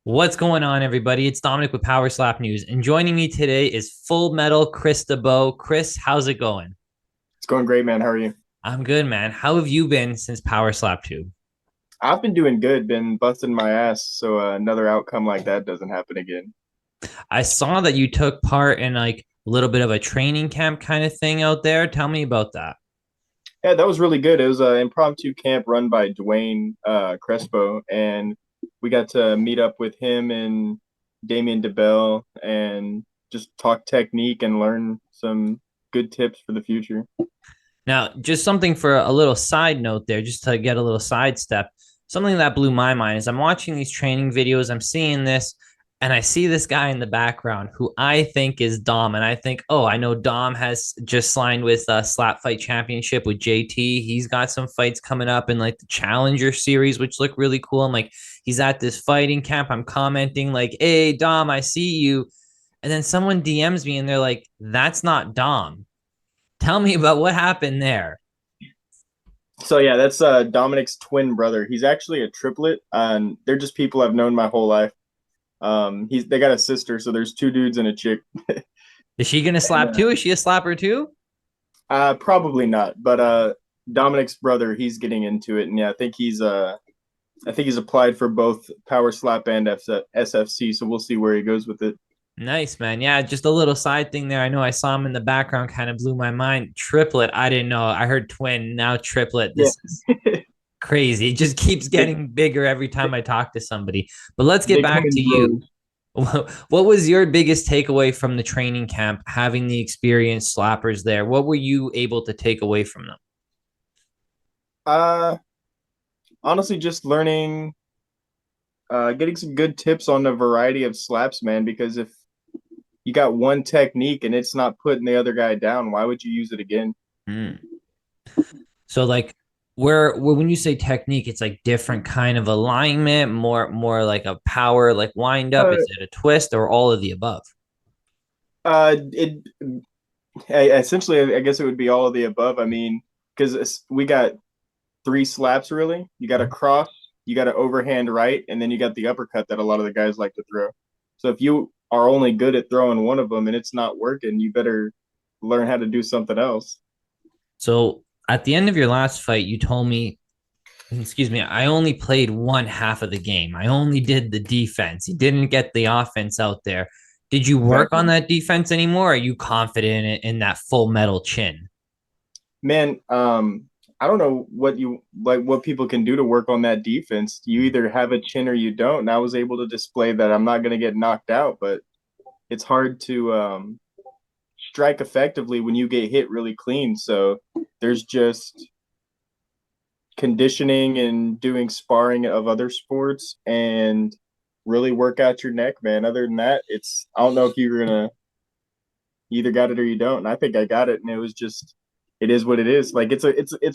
What's going on, everybody? It's Dominic with PowerSlap News, and joining me today is Full Metal Chris Debow. Chris, how's it going? It's going great, man. How are you? I'm good, man. How have you been since PowerSlap 2? I've been doing good, been busting my ass, so another outcome like that doesn't happen again. I saw that you took part in like a little bit of a training camp kind of thing out there. Tell me about that. Yeah, that was really good. It was an impromptu camp run by Duane Crespo, and we got to meet up with him and Debow and just talk technique and learn some good tips for the future. Now, just something for a little side note there, just to get a little sidestep. Something that blew my mind is I'm watching these training videos, I'm seeing this, and I see this guy in the background who I think is Dom. And I think, oh, I know Dom has just signed with Slap Fight Championship with JT. He's got some fights coming up in like the Challenger series, which look really cool. I'm like, he's at this fighting camp. I'm commenting, like, hey, Dom, I see you. And then someone DMs me and they're like, that's not Dom. Tell me about what happened there. So yeah, that's Dominic's twin brother. He's actually a triplet, and they're just people I've known my whole life. They got a sister, so there's two dudes and a chick. Is she gonna And slap too? Is she a slapper too? Probably not, but Dominic's brother, he's getting into it, and yeah, I think he's applied for both PowerSlap and SFC, so we'll see where he goes with it. Nice, man. Yeah, just a little side thing there. I know I saw him in the background, kind of blew my mind. Triplet, I didn't know. I heard twin, now triplet. Yeah, This is crazy. It just keeps they, getting bigger every time I talk to somebody. But let's get they come back to in you. droves. What was your biggest takeaway from the training camp, having the experienced slappers there? What were you able to take away from them? Uh, Honestly, just learning, getting some good tips on a variety of slaps, man. Because if you got one technique and it's not putting the other guy down, why would you use it again? Hmm. So like where when you say technique, it's like different kind of alignment, more like a power like wind up. Uh, Is it a twist or all of the above? it essentially, I guess it would be all of the above. I mean, because we got three slaps really. You got a cross, you got an overhand right, and then you got the uppercut that a lot of the guys like to throw. So if you are only good at throwing one of them and it's not working, you better learn how to do something else. So at the end of your last fight, you told me, excuse me, I only played one half of the game. I only did the defense. You didn't get the offense out there. Did you work on Exactly. that defense anymore? Are you confident in that full metal chin? Man, I don't know what you like what people can do to work on that defense. You either have a chin or you don't. And I was able to display that I'm not going to get knocked out, but it's hard to strike effectively when you get hit really clean. So there's just conditioning and doing sparring of other sports and really work out your neck, man. Other than that, it's I don't know if you're gonna you either got it or you don't. And I think I got it, and it was just it is what it is. Like it's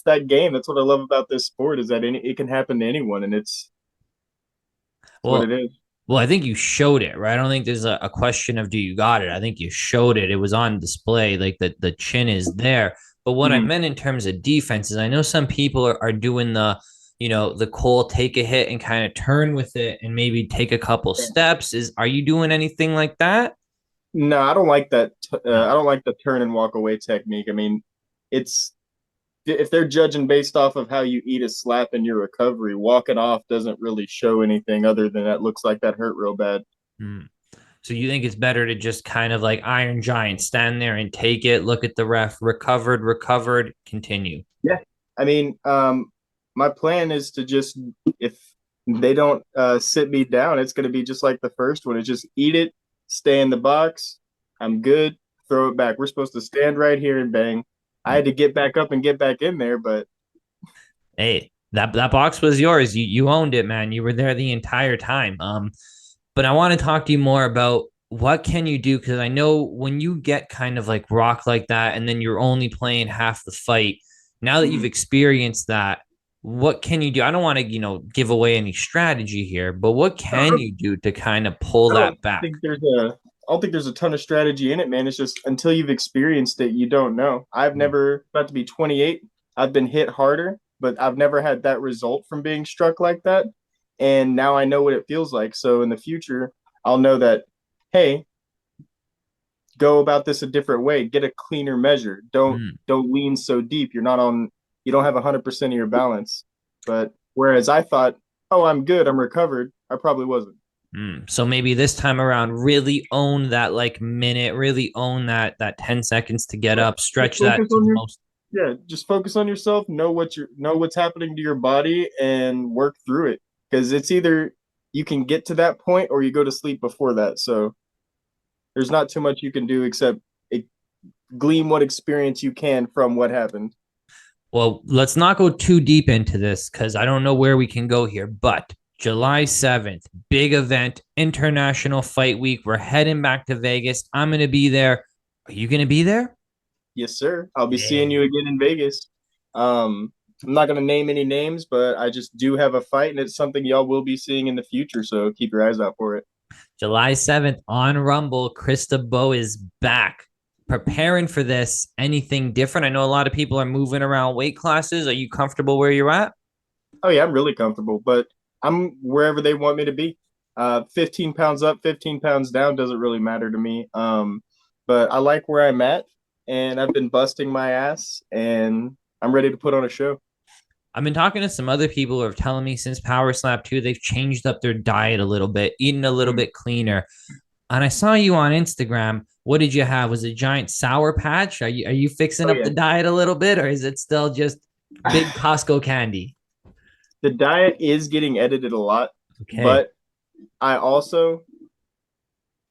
that game. That's what I love about this sport is that it can happen to anyone, and it's what Well, it is. well, I think you showed it, right? I don't think there's a question of do you got it. I think you showed it. It was on display, like the chin is there. But what I Mm-hmm. meant in terms of defense is I know some people are doing the Cole take a hit and kind of turn with it and maybe take a couple steps. Are you doing anything like that? No, I don't like that. I No. don't like the turn and walk away technique. I mean, it's if they're judging based off of how you eat a slap in your recovery, walking off doesn't really show anything other than that looks like that hurt real bad. Hmm. So you think it's better to just kind of like Iron Giant stand there and take it, look at the ref, recovered, continue. Yeah. I mean, my plan is to just if they don't sit me down, it's going to be just like the first one. It's just eat it, stay in the box. I'm good. Throw it back. We're supposed to stand right here and bang. I had to get back up and get back in there, but Hey, that box was yours. You owned it, man. You were there the entire time. But I want to talk to you more about what can you do because I know when you get kind of like rock like that, and then you're only playing half the fight. Now that you've experienced that, what can you do? I don't want to give away any strategy here, but what can you do to kind of pull I don't that back? think there's a I don't think there's a ton of strategy in it, man. It's just until you've experienced it, you don't know. I've never about to be 28. I've been hit harder, but I've never had that result from being struck like that. and now I know what it feels like. So in the future, I'll know that, hey, go about this a different way. Get a cleaner measure. Mm. Don't lean so deep. You're not on. You don't have 100% of your balance. But whereas I thought, oh, I'm good, I'm recovered. I probably wasn't. So maybe this time around, really own that like minute, really own that 10 seconds to get Yeah. up, Just stretch that focus to on the your most. yeah. Just focus on yourself. Know what's happening to your body and work through it. Because it's either you can get to that point or you go to sleep before that. So there's not too much you can do except glean what experience you can from what happened. Well, let's not go too deep into this because I don't know where we can go here. But July 7th, big event, International Fight Week. We're heading back to Vegas. I'm going to be there. Are you going to be there? Yes, sir. I'll be seeing Yeah. you again in Vegas. I'm not going to name any names, but I just do have a fight, and it's something y'all will be seeing in the future. So keep your eyes out for it. July 7th on Rumble, Debow is back. Preparing for this, anything different? I know a lot of people are moving around weight classes. Are you comfortable where you're at? Oh yeah, I'm really comfortable, but I'm wherever they want me to be. 15 pounds up, 15 pounds down doesn't really matter to me. But I like where I'm at, and I've been busting my ass, and I'm ready to put on a show. I've been talking to some other people who are telling me since PowerSlap 2, they've changed up their diet a little bit, eating a little Mm. bit cleaner. And I saw you on Instagram. What did you have? Was it a giant sour patch? Are you fixing Oh up the yeah. diet a little bit, or is it still just big Costco candy? The diet is getting edited a lot, Okay. but I also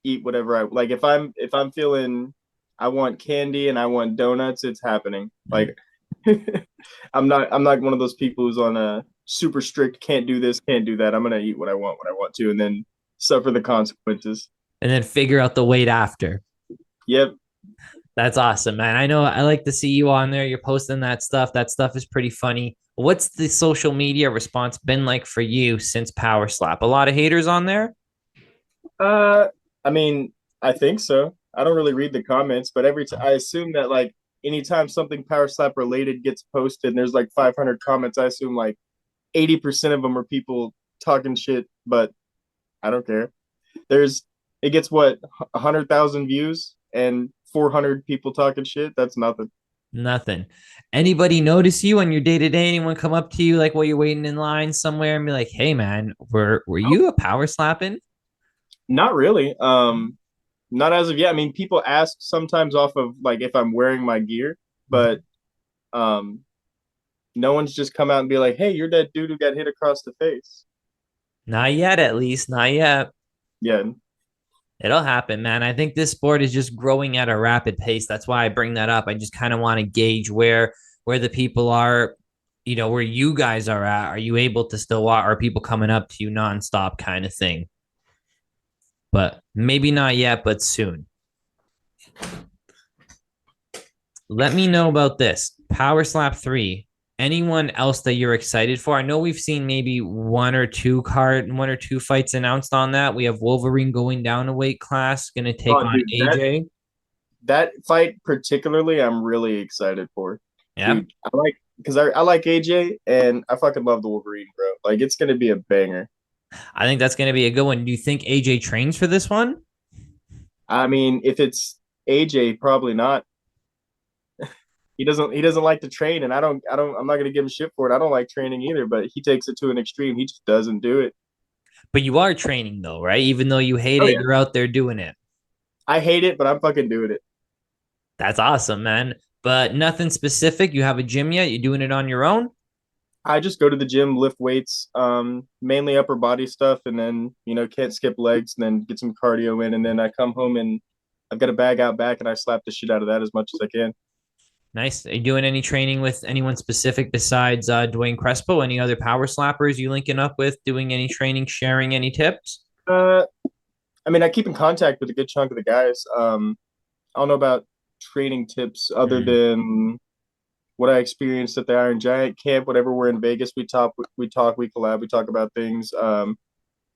eat whatever I like. If I'm feeling I want candy and I want donuts, it's happening. Mm. Like I'm not one of those people who's on a super strict can't do this, can't do that. I'm gonna eat what I want to, and then suffer the consequences. And then figure out the weight after. Yep. That's awesome, man. I know I like to see you on there. You're posting that stuff. That stuff is pretty funny. What's the social media response been like for you since PowerSlap? A lot of haters on there? Uh, I mean, I think so. I don't really read the comments, but every time I assume that like anytime something Power Slap related gets posted, and there's like 500 comments, I assume like 80% of them are people talking shit, but I don't care. There's it gets what 100,000 views and 400 people talking shit. That's nothing. Nothing. Anybody notice you on your day to day? Anyone come up to you like while you're waiting in line somewhere and be like, "Hey, man, were you a power slapping?" Not really. Not as of yet. I mean, people ask sometimes off of like if I'm wearing my gear, but um, no one's just come out and be like, "Hey, you're that dude who got hit across the face." Not yet, at least. Not yet. Yeah, It'll happen, man. I think this sport is just growing at a rapid pace. That's why I bring that up. I just kind of want to gauge where the people are, where you guys are at. Are you able to still watch? Are people coming up to you nonstop kind of thing? But maybe not yet, but soon. Let me know about this. Power Slap 3. Anyone else that you're excited for? I know we've seen maybe one or two fights announced on that. We have Wolverine going down a weight class, going to take oh, on dude, AJ. that fight particularly, I'm really excited for, Yeah. dude. I like because I like AJ and I fucking love the Wolverine, bro. Like it's gonna be a banger. I think that's going to be a good one. Do you think AJ trains for this one? I mean, if it's AJ, probably not. He doesn't like to train, and I'm not gonna give him shit for it. I don't like training either, but he takes it to an extreme. He just doesn't do it. But you are training though, right? Even though you hate Oh it, yeah, you're out there doing it. I hate it, but I'm fucking doing it. That's awesome, man. But nothing specific. You have a gym yet? You doing it on your own? I just go to the gym, lift weights, mainly upper body stuff, and then can't skip legs, and then get some cardio in, and then I come home and I've got a bag out back, and I slap the shit out of that as much as I can. Nice. Are you doing any training with anyone specific besides Duane Crespo? Any other power slappers you linking up with? Doing any training? Sharing any tips? Uh, I mean, I keep in contact with a good chunk of the guys. I don't know about training tips other Mm. than what I experienced at the Iron Giant camp. Whenever we're in Vegas, we collab, we talk about things.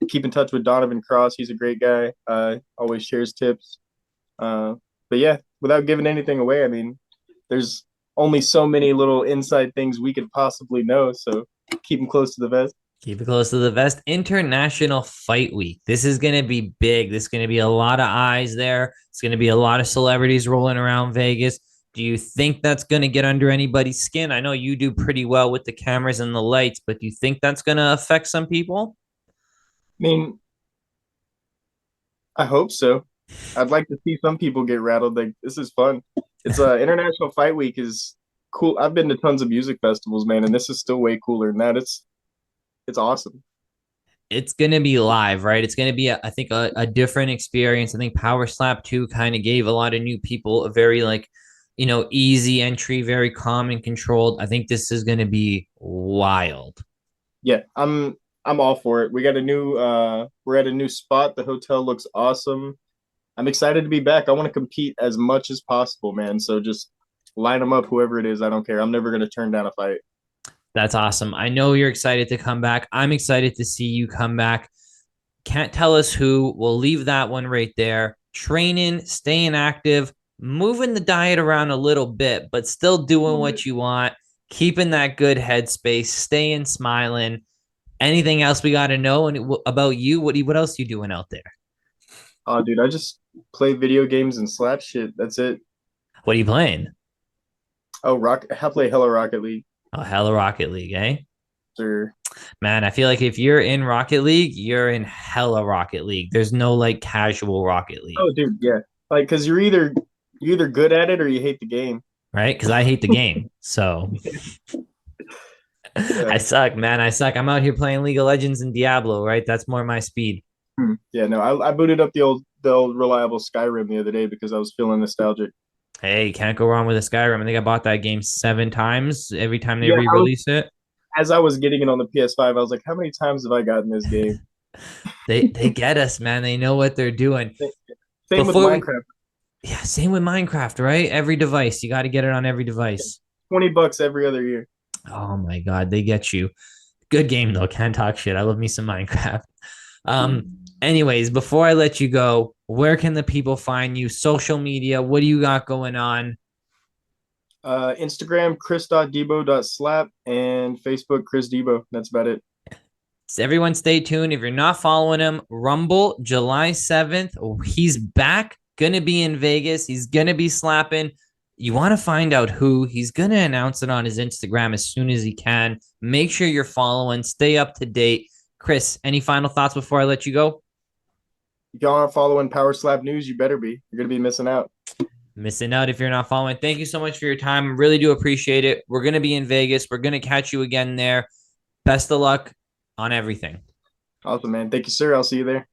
Keep in touch with Donovan Cross. He's a great guy. Always shares tips. Uh, but yeah, without giving anything away, I mean, there's only so many little inside things we could possibly know. So keep them close to the vest. Keep it close to the vest. International Fight Week. This is going to be big. This is going to be a lot of eyes there. It's going to be a lot of celebrities rolling around Vegas. Do you think that's going to get under anybody's skin? I know you do pretty well with the cameras and the lights, but do you think that's going to affect some people? I mean, I hope so. I'd like to see some people get rattled. Like this is fun. It's International Fight Week is cool. I've been to tons of music festivals, man, and this is still way cooler than that. It's awesome. It's going to be live, right? It's going to be, I think, a different experience. I think PowerSlap 2 kind of gave a lot of new people a very, like, easy entry, very calm and controlled. I think this is going to be wild. Yeah, I'm all for it. We got a new we're at a new spot. The hotel looks awesome. I'm excited to be back. I want to compete as much as possible, man. So just line them up, whoever it is. I don't care. I'm never gonna turn down a fight. That's awesome. I know you're excited to come back. I'm excited to see you come back. Can't tell us who. We'll leave that one right there. Training, staying active, moving the diet around a little bit, but still doing what you want, keeping that good headspace, staying smiling. Anything else we got to know about you? What else you doing out there? Oh, dude, I just play video games and slap shit. That's it. What are you playing? Oh, I play Hello Rocket League. Oh, hella Rocket League, eh? Sir. Man, I feel like if you're in Rocket League, you're in hella Rocket League. There's no like casual Rocket League, Oh, dude, yeah. Like, cause you're either good at it or you hate the game. right? Because I hate the game. So Yeah. I suck, man. I suck. I'm out here playing League of Legends and Diablo, right? That's more my speed. Yeah, no, I booted up the old reliable Skyrim the other day because I was feeling nostalgic. Hey, can't go wrong with a Skyrim. I think I bought that game 7 times every time they Yeah, re-release it. as I was getting it on the PS5, I was like, how many times have I gotten this game? They get us, man. They know what they're doing. Same with Before we, Minecraft. yeah, same with Minecraft, right? Every device, you got to get it on every device. $20 every other year. Oh my god, they get you. Good game though. Can't talk shit. I love me some Minecraft. Anyways, before I let you go, where can the people find you? Social media, what do you got going on? Instagram, chris.debow.slap, and Facebook, Chris Debow. That's about it. So everyone stay tuned. If you're not following him, Rumble, July 7th. He's back, gonna be in Vegas. He's gonna be slapping. You want to find out who? He's gonna announce it on his Instagram as soon as he can. Make sure you're following, stay up to date. Chris, any final thoughts before I let you go? If y'all aren't following PowerSlap News, you better be. You're gonna be missing out. Missing out if you're not following. Thank you so much for your time. Really do appreciate it. We're going to be in Vegas. We're going to catch you again there. Best of luck on everything. Awesome, man. Thank you, sir. I'll see you there.